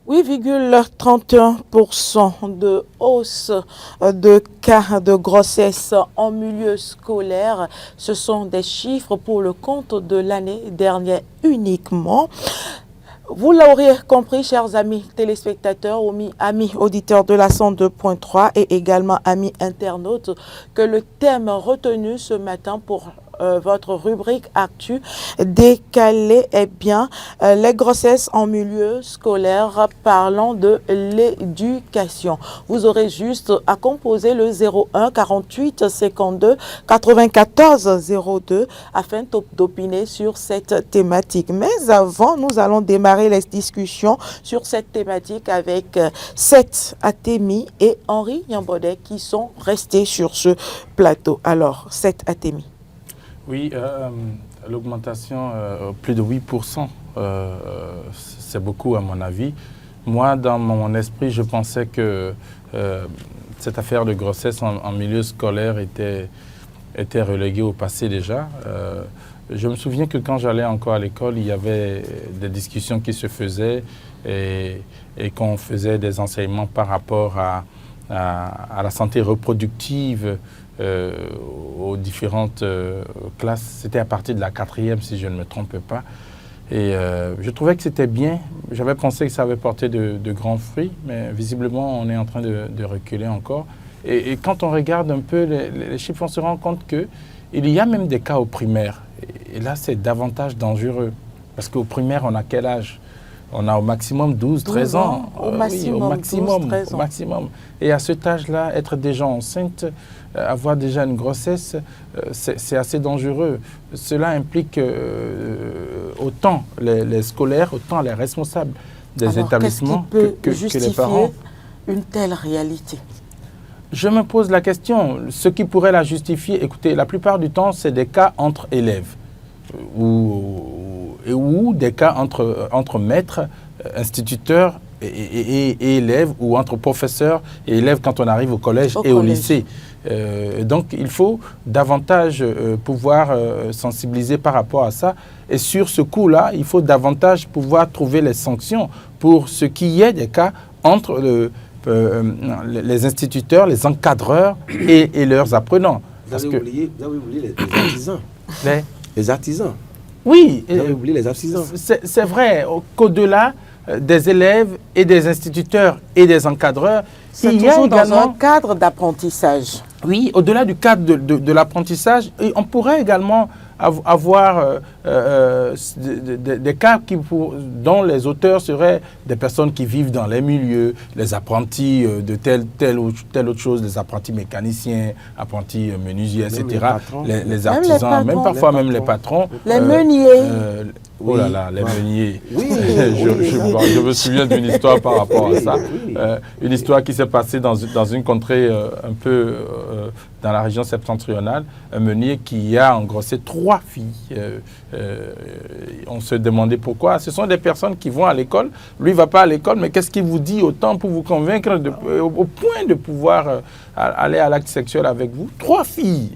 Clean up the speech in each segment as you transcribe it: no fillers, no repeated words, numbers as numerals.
8,31% de hausse de cas de grossesse en milieu scolaire. Ce sont des chiffres pour le compte de l'année dernière uniquement. Vous l'aurez compris, chers amis téléspectateurs, amis auditeurs de la 102.3 et également amis internautes, que le thème retenu ce matin pour votre rubrique Actu décalée est bien les grossesses en milieu scolaire, parlant de l'éducation. Vous aurez juste à composer le 01 48 52 94 02 afin d'opiner sur cette thématique. Mais avant, nous allons démarrer les discussions sur cette thématique avec Seth Atemi et Henri Yambodé qui sont restés sur ce plateau. Alors, Seth Atemi. Oui, l'augmentation, plus de 8%, c'est beaucoup à mon avis. Moi, dans mon esprit, je pensais que cette affaire de grossesse en milieu scolaire était reléguée au passé déjà. Je me souviens que quand j'allais encore à l'école, il y avait des discussions qui se faisaient et qu'on faisait des enseignements par rapport à la santé reproductive aux différentes classes. C'était à partir de la 4e, si je ne me trompe pas. Et je trouvais que c'était bien. J'avais pensé que ça avait porté de grands fruits, mais visiblement, on est en train de reculer encore. Et quand on regarde un peu les chiffres, on se rend compte qu'il y a même des cas au primaire. Et là, c'est davantage dangereux. Parce qu'au primaire, on a quel âge ? On a au maximum 12, 13 ans. Au maximum, oui, au maximum, 12, 13 ans. Au maximum. Et à cet âge-là, être déjà enceinte, avoir déjà une grossesse, c'est assez dangereux. Cela implique autant les scolaires, autant les responsables des établissements que les parents. Une telle réalité? Je me pose la question. Ce qui pourrait la justifier, écoutez, la plupart du temps, c'est des cas entre élèves ou des cas entre maîtres, instituteurs et élèves, ou entre professeurs et élèves quand on arrive au collège au lycée. Donc, il faut davantage pouvoir sensibiliser par rapport à ça. Et sur ce coup-là, il faut davantage pouvoir trouver les sanctions pour ce qui est des cas entre les instituteurs, les encadreurs et leurs apprenants. Vous avez oublié les artisans. Les artisans. Oui. Vous avez oublié les artisans. C'est vrai qu'au-delà des élèves et des instituteurs et des encadreurs, il y a également dans un cadre d'apprentissage. Oui, au-delà du cadre de l'apprentissage, on pourrait également avoir des cas dont les auteurs seraient des personnes qui vivent dans les milieux, les apprentis de telle autre chose, les apprentis mécaniciens, apprentis menuisiers, etc. Les artisans, même parfois même les patrons. Les meuniers. Oh là là, les meuniers. Oui. Je me souviens d'une histoire par rapport à ça. Une histoire qui s'est passée dans une contrée un peu dans la région septentrionale. Un meunier qui a engrossé 3 filles. On se demandait pourquoi. Ce sont des personnes qui vont à l'école. Lui ne va pas à l'école, mais qu'est-ce qu'il vous dit autant pour vous convaincre au point de pouvoir aller à l'acte sexuel avec vous? 3 filles.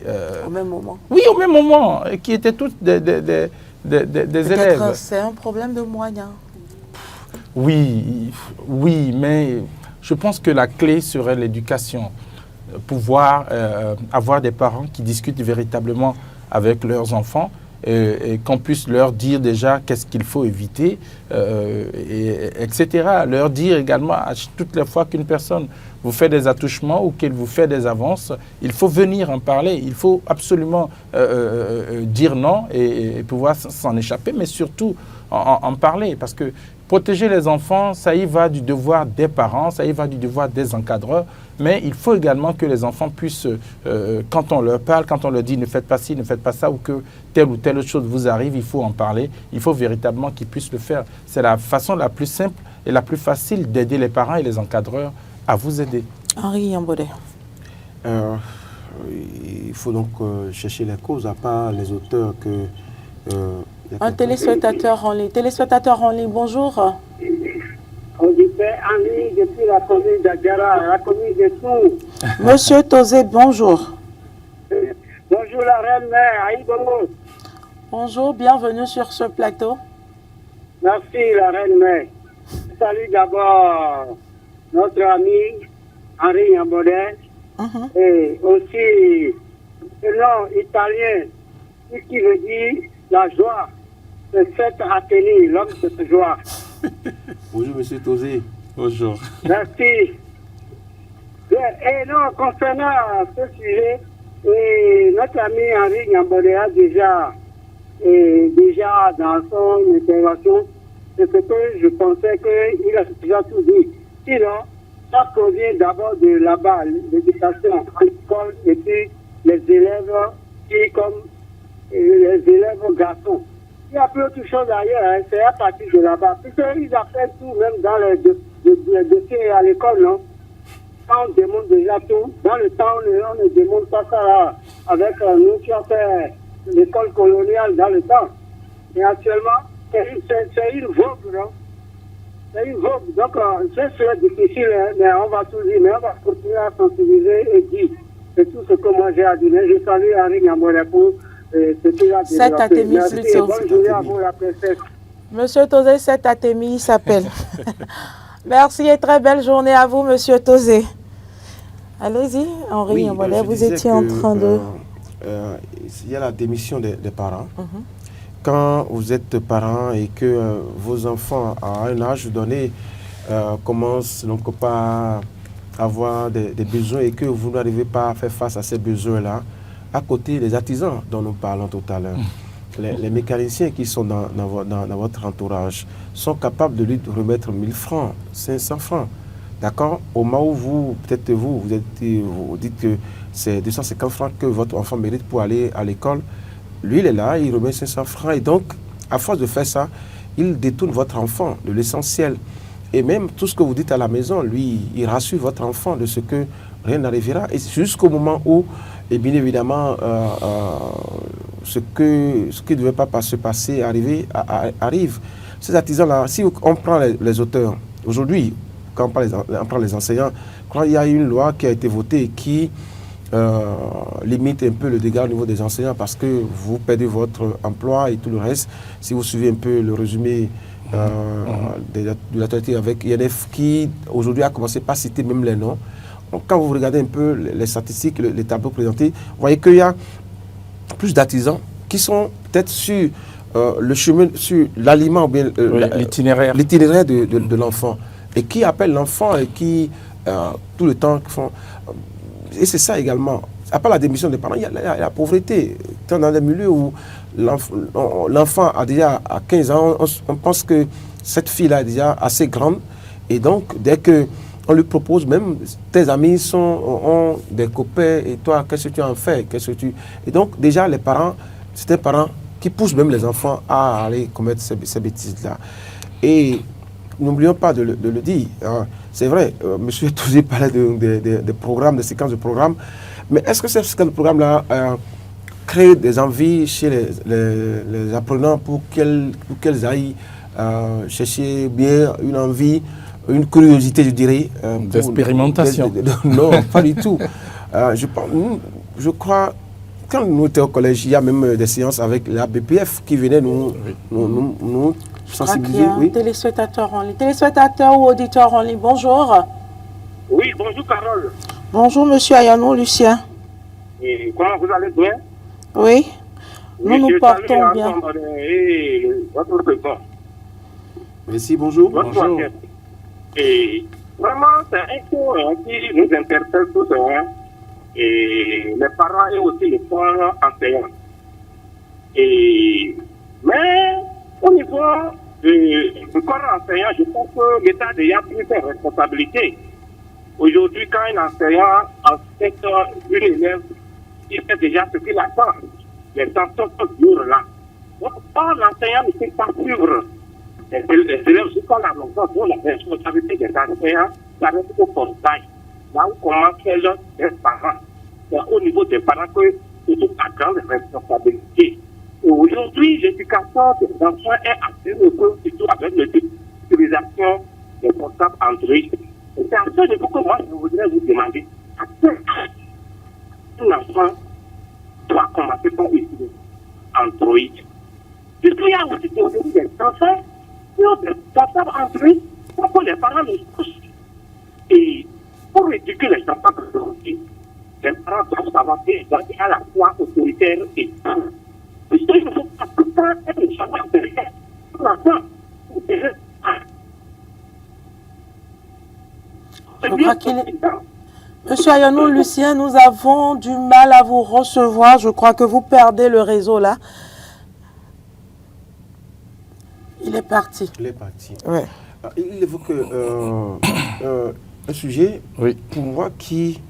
Au même moment. Oui, au même moment. Qui étaient toutes des élèves. C'est un problème de moyens. Oui, mais je pense que la clé serait l'éducation. Pouvoir avoir des parents qui discutent véritablement avec leurs enfants et qu'on puisse leur dire déjà qu'est-ce qu'il faut éviter, etc. Leur dire également à toutes les fois qu'une personne vous fait des attouchements ou qu'elle vous fait des avances, il faut venir en parler. Il faut absolument dire non et pouvoir s'en échapper, mais surtout en parler. Parce que protéger les enfants, ça y va du devoir des parents, ça y va du devoir des encadreurs, mais il faut également que les enfants puissent, quand on leur parle, quand on leur dit ne faites pas ci, ne faites pas ça, ou que telle ou telle autre chose vous arrive, il faut en parler, il faut véritablement qu'ils puissent le faire. C'est la façon la plus simple et la plus facile d'aider les parents et les encadreurs à vous aider. Henri Yambodé. Il faut donc chercher les causes, à part les auteurs que... un téléspectateur en ligne. Téléspectateur en ligne, bonjour. On dit Henri depuis la commune d'Adjara, la commune de Sou. Monsieur Tozé, bonjour. Bonjour la reine mère, Aïbomo. Bonjour, bienvenue sur ce plateau. Merci la reine mère. salue d'abord notre ami Henri Yambodé et aussi le nom italien qui veut dire la joie. C'est cette Athénie, l'homme de cette joie. Bonjour, monsieur Tozé. Bonjour. Merci. Et non, concernant ce sujet, notre ami Henri Yambodé a déjà dans son intervention, c'est ce que je pensais qu'il a déjà tout dit. Sinon, ça provient d'abord de là-bas, l'éducation à l'école et puis les élèves qui, comme les élèves garçons. Il n'y a plus autre chose ailleurs, hein, c'est à partir de là-bas. Puisqu'ils apprennent tout, même dans les dossiers à l'école, non? Quand on demande déjà tout, dans le temps, on ne demande pas ça là, avec nous qui avons fait l'école coloniale dans le temps. Et actuellement, c'est une vogue, non? C'est une vogue. Donc, c'est difficile, hein, mais on va tout dire, mais on va continuer à sensibiliser et dire. C'est tout ce que moi j'ai à dire. Je salue Henri Yambodé pour ce qu'il a dit. Cet Athémie, plutôt. Bonne journée à vous, la princesse. Monsieur Tozé, cet Athémie s'appelle. Merci et très belle journée à vous, Monsieur Tozé. Allez-y, Henri Yambodé, vous étiez en train de... il y a la démission des parents. Quand vous êtes parent et que vos enfants, à un âge donné, commencent donc pas à avoir des besoins et que vous n'arrivez pas à faire face à ces besoins-là, à côté des artisans dont nous parlons tout à l'heure, les mécaniciens qui sont dans votre entourage sont capables de lui remettre 1000 francs, 500 francs. D'accord? Au moment où vous dites que c'est 250 francs que votre enfant mérite pour aller à l'école, lui, il est là, il remet 500 francs. Et donc, à force de faire ça, il détourne votre enfant de l'essentiel. Et même tout ce que vous dites à la maison, lui, il rassure votre enfant de ce que rien n'arrivera. Et jusqu'au moment où, et bien évidemment, ce qui ne devait pas se passer arrive. Ces artisans-là, si on prend les auteurs, aujourd'hui, quand on prend les enseignants, quand il y a une loi qui a été votée qui limite un peu le dégât au niveau des enseignants parce que vous perdez votre emploi et tout le reste. Si vous suivez un peu le résumé de l'autorité avec INF qui aujourd'hui a commencé par citer même les noms. Donc, quand vous regardez un peu les statistiques, les tableaux présentés, vous voyez qu'il y a plus d'artisans qui sont peut-être sur le chemin, sur l'aliment ou bien l'itinéraire de l'enfant et qui appellent l'enfant et qui tout le temps font... Et c'est ça également. À part la démission des parents, il y a la pauvreté. Dans des milieux où l'enfant a déjà à 15 ans, on pense que cette fille-là est déjà assez grande. Et donc, dès qu'on lui propose, même tes amis ont des copains, et toi, qu'est-ce que tu en fais? Et donc, déjà, les parents, c'est des parents qui poussent même les enfants à aller commettre ces bêtises-là. Et n'oublions pas de le dire. Hein. C'est vrai, M. Tozé parlait de programmes, de séquences de programmes, mais est-ce que ces séquences de programmes-là créent des envies chez les apprenants pour qu'elles aillent chercher bien une envie, une curiosité, je dirais. D'expérimentation. Non, pas du tout. Je crois, quand nous étions au collège, il y a même des séances avec la BPF qui venaient nous sensibiliser. Oui. Téléspectateur en ligne. Téléspectateur ou auditeur en ligne, bonjour. Oui, bonjour Carole. Bonjour Monsieur Ayanou Lucien. Et comment vous allez bien? Oui, nous portons bien. Merci, bonjour. Bonjour. Et vraiment, c'est un point qui nous interpelle tous, hein, et les parents et aussi les parents enseignants. Mais au niveau du corps enseignant, je pense que l'État a déjà pris ses responsabilités. Aujourd'hui, quand un enseignant enseigne une élève, il fait déjà ce qu'il attend. Les sanctions sont dures là. Donc, quand l'enseignant ne peut pas suivre les élèves jusqu'à la longtemps, dont la responsabilité des enseignants, ça reste au portail. Là où commence les parents. C'est au niveau des parents que c'est toute la grande responsabilité. Et aujourd'hui, l'éducation des enfants est assez recours, surtout avec l'utilisation des portables Android. Et c'est à ce niveau que moi, je voudrais vous demander, à quel âge un enfant doit commencer par utiliser Android? Puisqu'il y a aussi aujourd'hui des enfants qui ont des portables Android Pour que les parents nous poussent. Et pour éduquer les enfants aujourd'hui, les parents doivent savoir qu'ils doivent être à la fois autoritaires et purs. Puisqu'il ne faut pas tout le temps être une chambre autoritaire pour l'enfant. Je crois qu'il est... Monsieur Ayonou Lucien, nous avons du mal à vous recevoir. Je crois que vous perdez le réseau là. Il est parti. Il est parti. Ouais. Il évoque un sujet, Oui. pour moi, qui est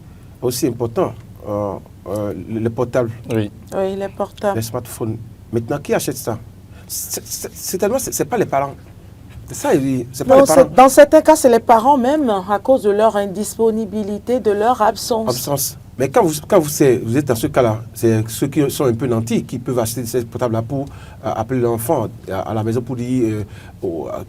aussi important. Le portable, Oui. Oui, il est portable. les smartphones. Maintenant, qui achète ça? C'est tellement, c'est pas les parents. C'est ça, c'est pas Non, les parents. dans certains cas, c'est les parents même, à cause de leur indisponibilité, de leur absence. Absence. Mais quand vous êtes dans ce cas-là, c'est ceux qui sont un peu nantis qui peuvent acheter ces portables-là pour appeler l'enfant à la maison pour dire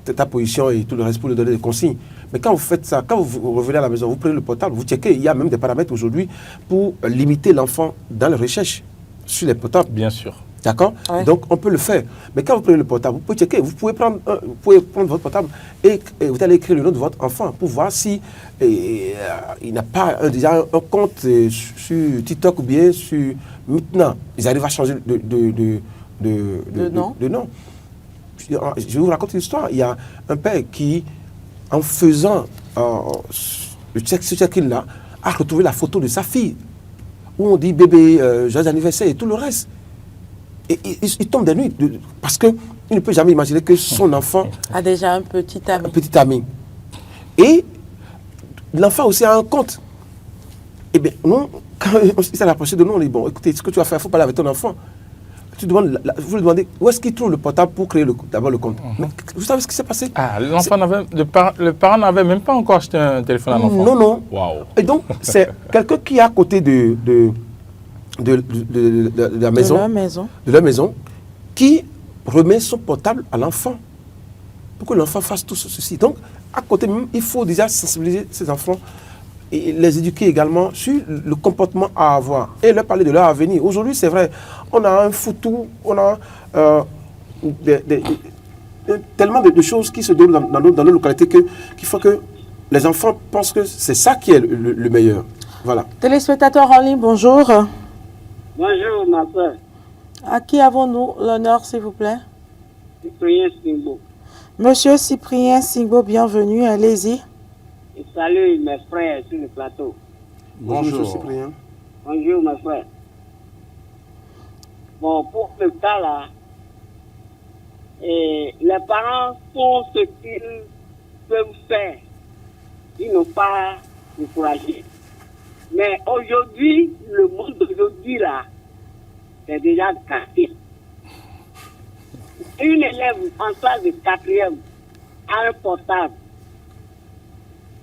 ta position et tout le reste pour lui donner des consignes. Mais quand vous faites ça, quand vous revenez à la maison, vous prenez le portable, vous checkez, il y a même des paramètres aujourd'hui pour limiter l'enfant dans les recherches sur les portables. Bien sûr. D'accord? Ouais. Donc, on peut le faire. Mais quand vous prenez le portable, vous pouvez checker. Vous pouvez prendre votre portable et vous allez écrire le nom de votre enfant pour voir si il n'a pas déjà un compte sur TikTok ou bien sur maintenant. Ils arrivent à changer de nom. Je vais vous raconter une histoire. Il y a un père qui, en faisant ce check-in-là, a retrouvé la photo de sa fille où on dit bébé, joyeux anniversaire et tout le reste. Et il tombe des nuits parce qu'il ne peut jamais imaginer que son enfant A déjà un petit ami. un petit ami. Et l'enfant aussi a un compte. Eh bien, nous, quand il s'est approché de nous, on dit, bon, écoutez, ce que tu vas faire, il faut parler avec ton enfant. Vous lui demandez où est-ce qu'il trouve le portable pour créer d'abord le compte. Mais vous savez ce qui s'est passé? Ah, le parent n'avait même pas encore acheté un téléphone à l'enfant. Non, non. Waouh. Et donc, c'est quelqu'un qui est à côté de la maison. De la maison. De la maison, qui remet son portable à l'enfant pour que l'enfant fasse tout ceci. Donc, à côté même, il faut déjà sensibiliser ces enfants et les éduquer également sur le comportement à avoir et leur parler de leur avenir. Aujourd'hui, c'est vrai, on a un foutu, on a tellement de choses qui se déroulent dans nos localités qu'il faut que les enfants pensent que c'est ça qui est le meilleur. Voilà. Téléspectateurs en ligne, bonjour. Bonjour, ma soeur. À qui avons-nous l'honneur, s'il vous plaît? Cyprien Singbo. Monsieur Cyprien Singbo, bienvenue, allez-y. Et salut mes frères sur le plateau. Bonjour, M. Cyprien. Bonjour, mes frères. Bon, pour ce cas-là, les parents font ce qu'ils peuvent faire. Ils n'ont pas découragé. Mais aujourd'hui, le monde d'aujourd'hui, là, c'est déjà cassé. Une élève en classe de 4e a un portable.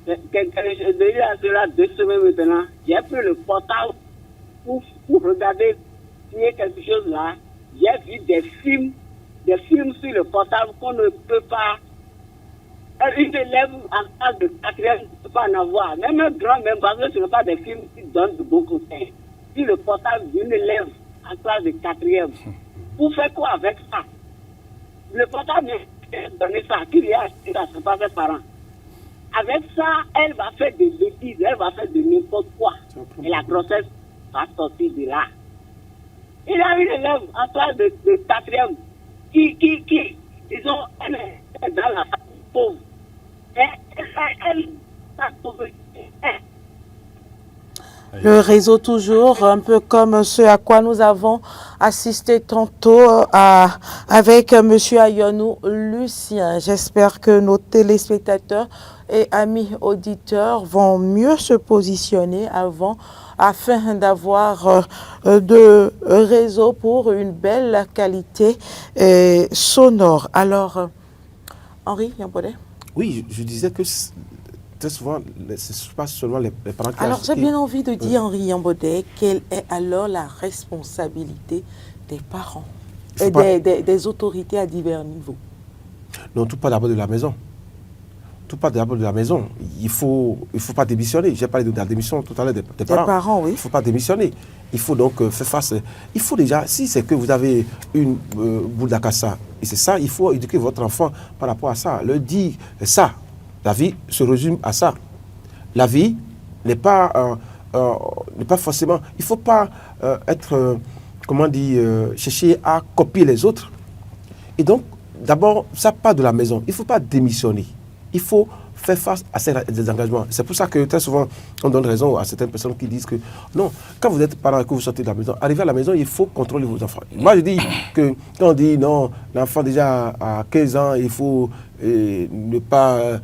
Déjà, cela 2 semaines maintenant, j'ai pris le portable pour regarder s'il y a quelque chose là. J'ai vu des films sur le portable qu'on ne peut pas. Une élève en classe de 4e ne peut pas en avoir. Même un grand, même parce que ce ne sont pas des films qui donnent de beaux conseils. Si le portable d'une élève en classe de 4e, vous faites quoi avec ça? Le portable donner ça, qui lui a acheté ça, ce n'est pas ses parents. Avec ça, elle va faire des bêtises, elle va faire de n'importe quoi. Et la grossesse va sortir de là. Il y a une élève en classe de 4e qui ils ont, elle est dans la famille pauvre. Le réseau toujours, un peu comme ce à quoi nous avons assisté tantôt avec M. Ayonou Lucien. J'espère que nos téléspectateurs et amis auditeurs vont mieux se positionner afin d'avoir de réseau pour une belle qualité sonore. Alors, Henri Yambodé? Oui, je disais que très souvent, ce n'est pas seulement les parents qui... Alors, j'ai bien envie de dire, Henri Yambodé, quelle est alors la responsabilité des parents et des autorités à divers niveaux? Non, tout part d'abord de la maison. Tout part d'abord de la maison. Il faut pas démissionner. J'ai parlé de la démission tout à l'heure des parents. Des parents, oui. Il ne faut pas démissionner. Il faut donc faire face. Il faut déjà, si c'est que vous avez une boule d'acassa, et c'est ça, il faut éduquer votre enfant par rapport à ça. Leur dire ça. La vie se résume à ça. La vie n'est pas forcément... Il ne faut pas être, chercher à copier les autres. Et donc, d'abord, ça part de la maison. Il ne faut pas démissionner. Il faut faire face à ces engagements. C'est pour ça que très souvent, on donne raison à certaines personnes qui disent que non, quand vous êtes parent et que vous sortez de la maison, arrivez à la maison, il faut contrôler vos enfants. Moi, je dis que quand on dit non, l'enfant déjà à 15 ans, il faut ne pas,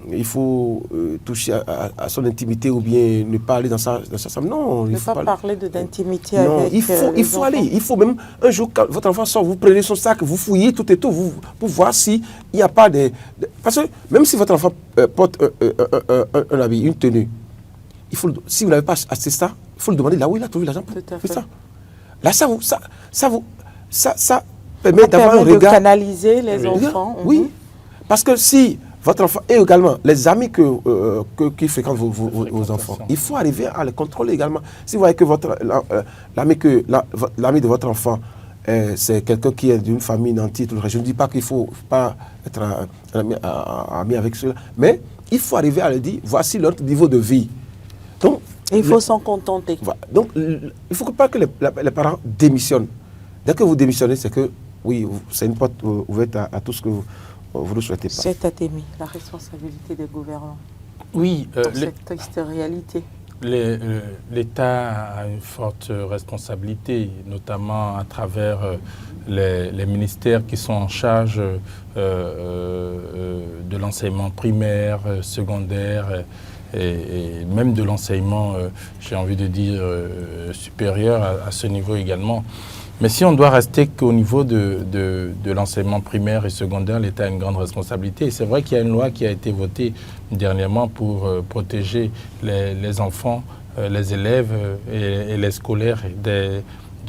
il faut toucher à son intimité ou bien ne pas aller dans sa chambre. Non, il ne faut pas parler d'intimité avec il faut aller. Il faut même, un jour, quand votre enfant sort, vous prenez son sac, vous fouillez tout et tout, pour voir s'il n'y a pas parce que même si votre enfant porte un habit, une tenue, si vous n'avez pas acheté ça, il faut le demander là où il a trouvé l'argent pour ça. Là, ça permet d'avoir un regard. De canaliser les enfants. Oui, parce que si votre enfant et également les amis qui fréquentent vos enfants, il faut arriver à les contrôler également. Si vous voyez que l'ami de votre enfant, c'est quelqu'un qui est d'une famille nantie, je ne dis pas qu'il ne faut pas être ami avec ceux-là, mais il faut arriver à leur dire, voici leur niveau de vie. Donc, il faut s'en contenter. Donc, il ne faut pas que les parents démissionnent. Dès que vous démissionnez, c'est que, oui, c'est une porte ouverte à tout ce que vous ne souhaitez pas. C'est Atemi, la responsabilité des gouvernants. Oui, cette triste réalité. L'État a une forte responsabilité, notamment à travers les ministères qui sont en charge de l'enseignement primaire, secondaire et même de l'enseignement, j'ai envie de dire, supérieur à ce niveau également. Mais si on doit rester qu'au niveau de l'enseignement primaire et secondaire, l'État a une grande responsabilité. Et c'est vrai qu'il y a une loi qui a été votée dernièrement pour protéger les enfants, les élèves et les scolaires de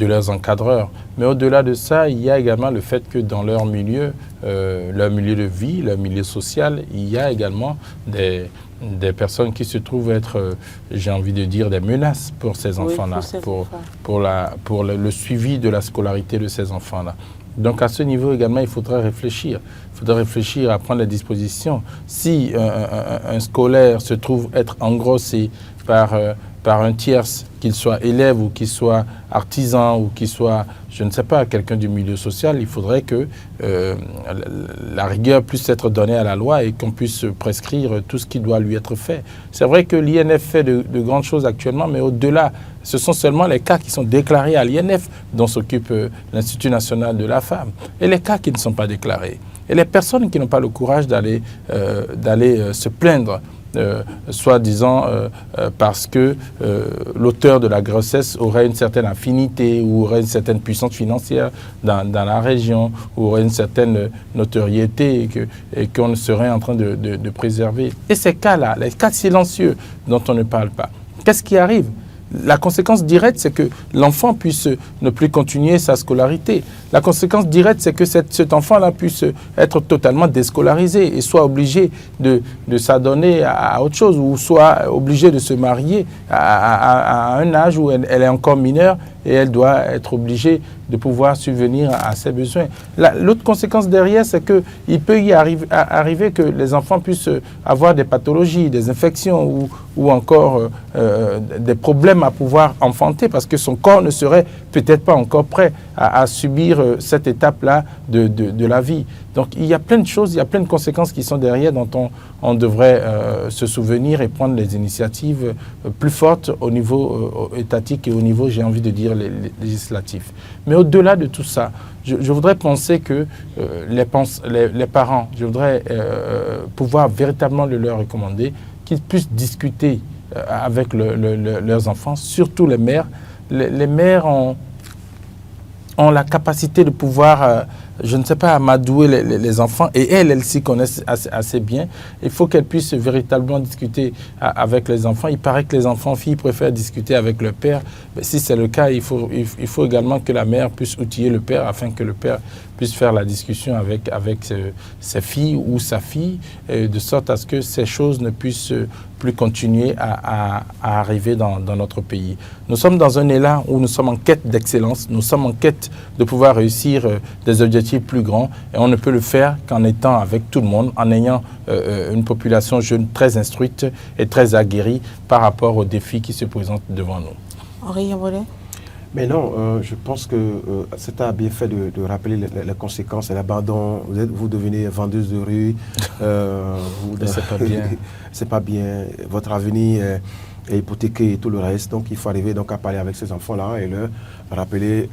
leurs encadreurs. Mais au-delà de ça, il y a également le fait que dans leur milieu de vie, leur milieu social, il y a également des personnes qui se trouvent être, j'ai envie de dire, des menaces pour ces enfants-là, pour le suivi de la scolarité de ces enfants-là. Donc à ce niveau également, il faudrait réfléchir. Il faudrait réfléchir à prendre les dispositions. Si un scolaire se trouve être engrossé par un tierce, qu'il soit élève ou qu'il soit artisan ou qu'il soit, je ne sais pas, quelqu'un du milieu social, il faudrait que la rigueur puisse être donnée à la loi et qu'on puisse prescrire tout ce qui doit lui être fait. C'est vrai que l'INF fait de grandes choses actuellement, mais au-delà, ce sont seulement les cas qui sont déclarés à l'INF dont s'occupe l'Institut national de la femme et les cas qui ne sont pas déclarés. Et les personnes qui n'ont pas le courage d'aller se plaindre, soi-disant parce que l'auteur de la grossesse aurait une certaine affinité ou aurait une certaine puissance financière dans la région ou aurait une certaine notoriété et qu'on serait en train de préserver. Et ces cas-là, les cas silencieux dont on ne parle pas, qu'est-ce qui arrive ? La conséquence directe, c'est que l'enfant puisse ne plus continuer sa scolarité. La conséquence directe, c'est que cet enfant-là puisse être totalement déscolarisé et soit obligé de s'adonner à autre chose ou soit obligé de se marier à un âge où elle est encore mineure et elle doit être obligée de pouvoir subvenir à ses besoins. L'autre conséquence derrière, c'est qu'il peut y arriver que les enfants puissent avoir des pathologies, des infections ou encore des problèmes à pouvoir enfanter parce que son corps ne serait peut-être pas encore prêt à subir cette étape-là de la vie. Donc il y a plein de choses, il y a plein de conséquences qui sont derrière dont on devrait se souvenir et prendre les initiatives plus fortes au niveau étatique et au niveau, j'ai envie de dire, législatif. Mais au-delà de tout ça, je voudrais penser que les parents, je voudrais pouvoir véritablement le leur recommander, qu'ils puissent discuter avec leurs enfants, surtout les mères. Les mères ont la capacité de pouvoir, je ne sais pas, amadouer les enfants, et elles s'y connaissent assez bien. Il faut qu'elles puissent véritablement discuter avec les enfants. Il paraît que les enfants filles préfèrent discuter avec le père. Mais si c'est le cas, il faut également que la mère puisse outiller le père afin que le père puisse faire la discussion avec ses filles ou sa fille, de sorte à ce que ces choses ne puissent plus continuer à arriver dans notre pays. Nous sommes dans un élan où nous sommes en quête d'excellence, nous sommes en quête de pouvoir réussir des objectifs métier plus grand et on ne peut le faire qu'en étant avec tout le monde, en ayant une population jeune très instruite et très aguerrie par rapport aux défis qui se présentent devant nous. Henri Yambodé? Mais non, je pense que c'est bien fait de rappeler les conséquences et l'abandon. Vous devenez vendeuse de rue. C'est pas bien. C'est pas bien. Votre avenir est hypothéqué et tout le reste. Donc, il faut arriver donc, à parler avec ces enfants-là et leur rappeler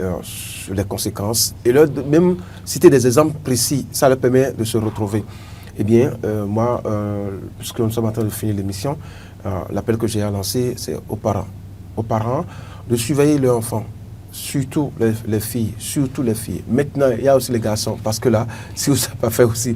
les conséquences. Et leur même citer des exemples précis. Ça leur permet de se retrouver. Eh bien, moi, puisque nous sommes en train de finir l'émission, l'appel que j'ai à lancer, c'est aux parents. Aux parents de surveiller leurs enfants, surtout les filles, surtout les filles. Maintenant, il y a aussi les garçons, parce que là, si vous n'avez pas fait aussi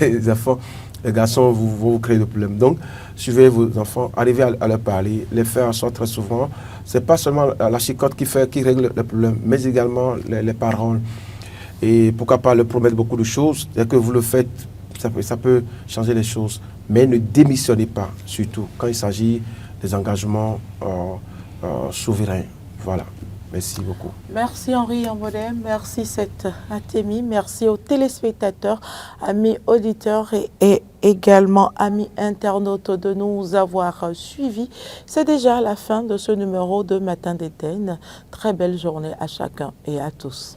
les enfants, les garçons, vous créez des problèmes. Donc, surveillez vos enfants, arrivez à leur parler, les faire en sorte très souvent. Ce n'est pas seulement la chicotte qui règle le problème, mais également les paroles. Et pourquoi pas leur promettre beaucoup de choses. Dès que vous le faites, ça peut changer les choses. Mais ne démissionnez pas, surtout quand il s'agit des engagements souverain. Voilà. Merci beaucoup. Merci Henri Yambodé, merci cette Athémie, merci aux téléspectateurs, amis auditeurs et également amis internautes de nous avoir suivis. C'est déjà la fin de ce numéro de Matin d'Éden. Très belle journée à chacun et à tous.